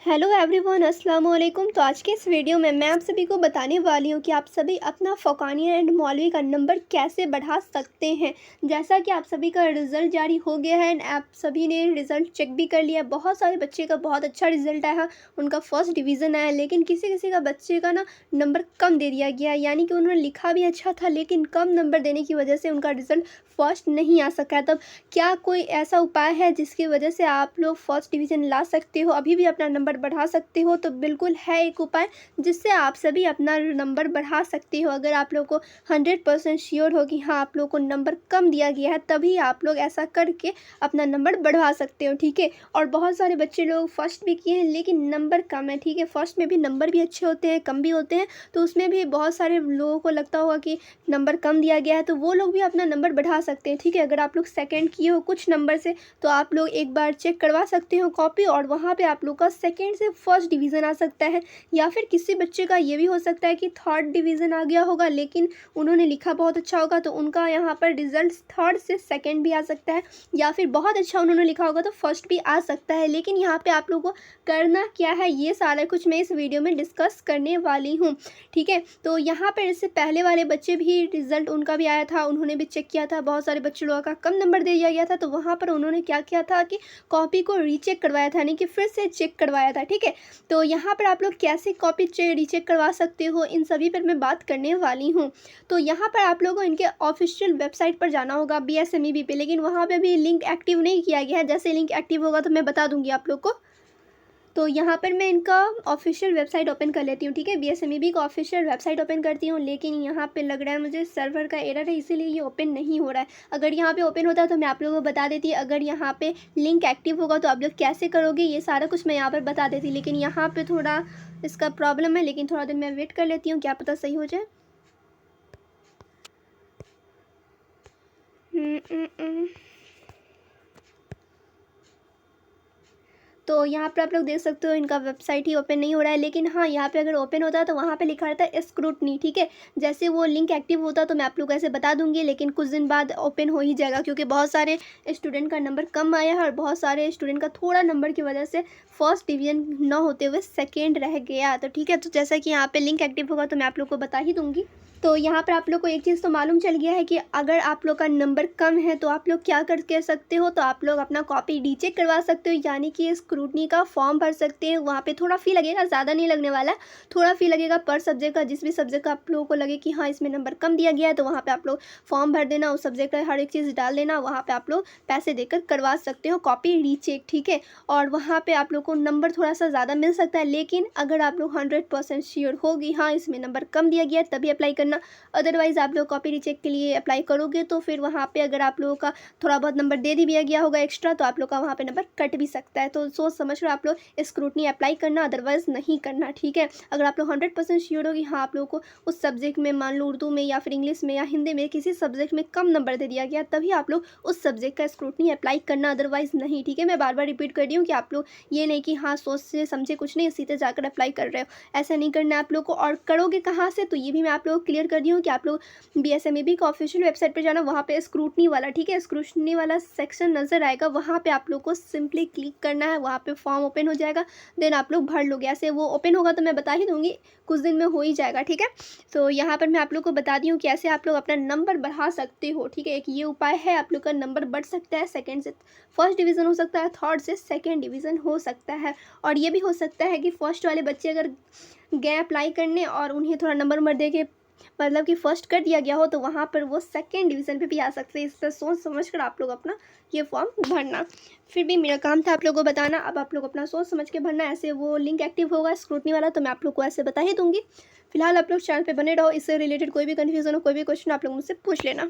Hello everyone, अस्सलाम वालेकुम। तो आज के इस वीडियो में मैं आप सभी को बताने वाली हूँ कि आप सभी अपना फ़ौक़ानिया एंड मौलवी का नंबर कैसे बढ़ा सकते हैं। जैसा कि आप सभी का रिज़ल्ट जारी हो गया है एंड आप सभी ने रिज़ल्ट चेक भी कर लिया है। बहुत सारे बच्चे का बहुत अच्छा रिज़ल्ट आया है, उनका फर्स्ट डिवीज़न आया, लेकिन किसी किसी का बच्चे का ना नंबर कम दे दिया गया है, यानी कि उन्होंने लिखा भी अच्छा था लेकिन कम नंबर देने की वजह से उनका रिज़ल्ट फर्स्ट नहीं आ सका है। तब क्या कोई ऐसा उपाय है जिसकी वजह से आप लोग फर्स्ट डिवीज़न ला सकते हो, अभी भी अपना नंबर बढ़ा सकते हो? तो बिल्कुल है एक उपाय जिससे आप सभी अपना नंबर बढ़ा सकते हो। अगर आप लोग को 100% श्योर हो कि हाँ, आप लोग को नंबर कम दिया गया है, तभी आप लोग ऐसा करके अपना नंबर बढ़वा सकते हो, ठीक है। और बहुत सारे बच्चे लोग फर्स्ट भी किए हैं लेकिन नंबर कम है, ठीक है। फर्स्ट में भी नंबर भी अच्छे होते हैं, कम भी होते हैं, तो उसमें भी बहुत सारे लोगों को लगता होगा कि नंबर कम दिया गया है, तो वो लोग भी अपना नंबर बढ़ा सकते हैं, ठीक है। अगर आप लोग सेकंड किए हो कुछ नंबर से, तो आप लोग एक बार चेक करवा सकते हो कॉपी, और वहाँ पे आप लोग का सेकंड से फर्स्ट डिवीज़न आ सकता है। या फिर किसी बच्चे का ये भी हो सकता है कि थर्ड डिवीज़न आ गया होगा लेकिन उन्होंने लिखा बहुत अच्छा होगा, तो उनका यहाँ पर रिजल्ट थर्ड से सेकंड भी आ सकता है। या फिर बहुत अच्छा उन्होंने लिखा होगा तो फर्स्ट भी आ सकता है। लेकिन यहाँ पे आप लोगों को करना क्या है, ये सारा कुछ मैं इस वीडियो में डिस्कस करने वाली हूँ, ठीक है। तो यहाँ पर इससे पहले वाले बच्चे भी रिजल्ट उनका भी आया था, उन्होंने भी चेक किया था, बहुत सारे बच्चे लोगों का कम नंबर दे दिया गया था, तो वहाँ पर उन्होंने क्या किया था कि कॉपी को रीचेक करवाया था, यानी कि फिर से चेक करवाया था, ठीक है। तो यहाँ पर आप लोग कैसे कॉपी रीचेक करवा सकते हो, इन सभी पर मैं बात करने वाली हूँ। तो यहाँ पर आप लोगों को इनके ऑफिशियल वेबसाइट पर जाना होगा BSMEB पे, लेकिन वहाँ पे भी लिंक एक्टिव नहीं किया गया है। जैसे लिंक एक्टिव होगा तो मैं बता दूँगी आप लोग को। तो यहाँ पर मैं इनका ऑफिशियल वेबसाइट ओपन कर लेती हूँ, ठीक है। BSMEB का ऑफिशियल वेबसाइट ओपन करती हूँ, लेकिन यहाँ पे लग रहा है मुझे सर्वर का एरर है, इसीलिए ये ओपन नहीं हो रहा है। अगर यहाँ पे ओपन होता तो मैं आप लोगों को बता देती। अगर यहाँ पे लिंक एक्टिव होगा तो आप लोग कैसे करोगे, ये सारा कुछ मैं यहाँ पर बता देती, लेकिन यहाँ पर थोड़ा इसका प्रॉब्लम है। लेकिन थोड़ा देर मैं वेट कर लेती हूँ, क्या पता सही हो जाए। तो यहाँ पर आप लोग देख सकते हो इनका वेबसाइट ही ओपन नहीं हो रहा है। लेकिन हाँ, यहाँ पे अगर ओपन होता है तो वहाँ पे लिखा रहता है स्क्रूटनी, ठीक है। जैसे वो लिंक एक्टिव होता तो मैं आप लोग को ऐसे बता दूंगी, लेकिन कुछ दिन बाद ओपन हो ही जाएगा, क्योंकि बहुत सारे स्टूडेंट का नंबर कम आया है और बहुत सारे स्टूडेंट का थोड़ा नंबर की वजह से फर्स्ट डिवीजन न होते हुए सेकेंड रह गया। तो ठीक है, तो जैसा कि यहाँ पर लिंक एक्टिव होगा तो मैं आप लोग को बता ही दूँगी। तो यहाँ पर आप लोग को एक चीज़ तो मालूम चल गया है कि अगर आप लोग का नंबर कम है तो आप लोग क्या कर सकते हो, तो आप लोग अपना कॉपी रीचेक करवा सकते हो, यानी कि स्क्रूटनी का फॉर्म भर सकते हैं। वहाँ पे थोड़ा फ़ी लगेगा, ज़्यादा नहीं लगने वाला है, थोड़ा फ़ी लगेगा पर सब्जेक्ट का। जिस भी सब्जेक्ट का आप लोगों को लगे कि हाँ, इसमें नंबर कम दिया गया है, तो वहाँ पर आप लोग फॉर्म भर देना, उस सब्जेक्ट का हर एक चीज़ डाल देना, वहाँ पर आप लोग पैसे देकर करवा सकते हो कॉपी रीचेक, ठीक है। और वहाँ पर आप लोग को नंबर थोड़ा सा ज़्यादा मिल सकता है, लेकिन अगर आप लोग 100% श्योर होगी हाँ इसमें नंबर कम दिया गया है, तभी अप्लाई करना। अदरवाइज़ आप लोग कॉपी रीचेक के लिए अप्लाई करोगे तो फिर वहाँ पे अगर आप लोगों का थोड़ा बहुत नंबर दे दिया गया होगा एक्स्ट्रा, तो आप लोग का वहाँ पे नंबर कट भी सकता है। तो सोच समझ कर आप लोग स्क्रूटनी अप्लाई करना, अदरवाइज़ नहीं करना, ठीक है। अगर आप लोग 100% श्योर हो कि हाँ, आप लोगों को उस सब्जेक्ट में, मान लो उर्दू में या फिर इंग्लिश में या हिंदी में, किसी सब्जेक्ट में कम नंबर दे दिया गया, तभी आप लोग उस सब्जेक्ट का स्क्रूटनी अप्लाई करना, अदरवाइज़ नहीं, ठीक है। मैं बार बार रिपीट कर रही हूँ कि आप लोग ये नहीं कि हाँ सोच से समझे कुछ नहीं सीधे जाकर अप्लाई कर रहे हो, ऐसा नहीं करना है आप लोग को। और करोगे कहाँ से, तो ये भी मैं आप लोग को क्लियर कर रही हूँ कि आप लोग BSMEB का ऑफिशियल वेबसाइट पे जाना, वहाँ पे स्क्रूटनी वाला, ठीक है, स्क्रूटनी वाला सेक्शन नज़र आएगा, वहाँ पे आप लोग को सिंपली क्लिक करना है, वहाँ पे फॉर्म ओपन हो जाएगा, देन आप लोग भर लोगे। ऐसे वो ओपन होगा तो मैं बता ही दूँगी, कुछ दिन में हो ही जाएगा, ठीक है। तो यहाँ पर मैं आप लोग को बता दी हूँ कि ऐसे आप लोग अपना नंबर बढ़ा सकते हो, ठीक है। एक ये उपाय है, आप लोग का नंबर बढ़ सकता है, सेकेंड से फर्स्ट डिवीज़न हो सकता है, थर्ड से सेकेंड डिवीज़न हो सकता है। और ये भी हो सकता है कि फर्स्ट वाले बच्चे अगर गए अप्लाई करने और उन्हें थोड़ा नंबर दे के मतलब कि फ़र्स्ट कर दिया गया हो, तो वहाँ पर वो सेकंड डिवीज़न पे भी आ सकते हैं। इस पर सोच समझ कर आप लोग अपना ये फॉर्म भरना। फिर भी मेरा काम था आप लोगों को बताना, अब आप लोग अपना सोच समझ के भरना। ऐसे वो लिंक एक्टिव होगा स्क्रूटनी वाला, तो मैं आप लोग को ऐसे बता ही दूँगी। फिलहाल आप लोग चैनल पे बने रहो, इससे रिलेटेड कोई भी कन्फ्यूज़न हो, कोई भी क्वेश्चन आप लोग मुझसे पूछ लेना।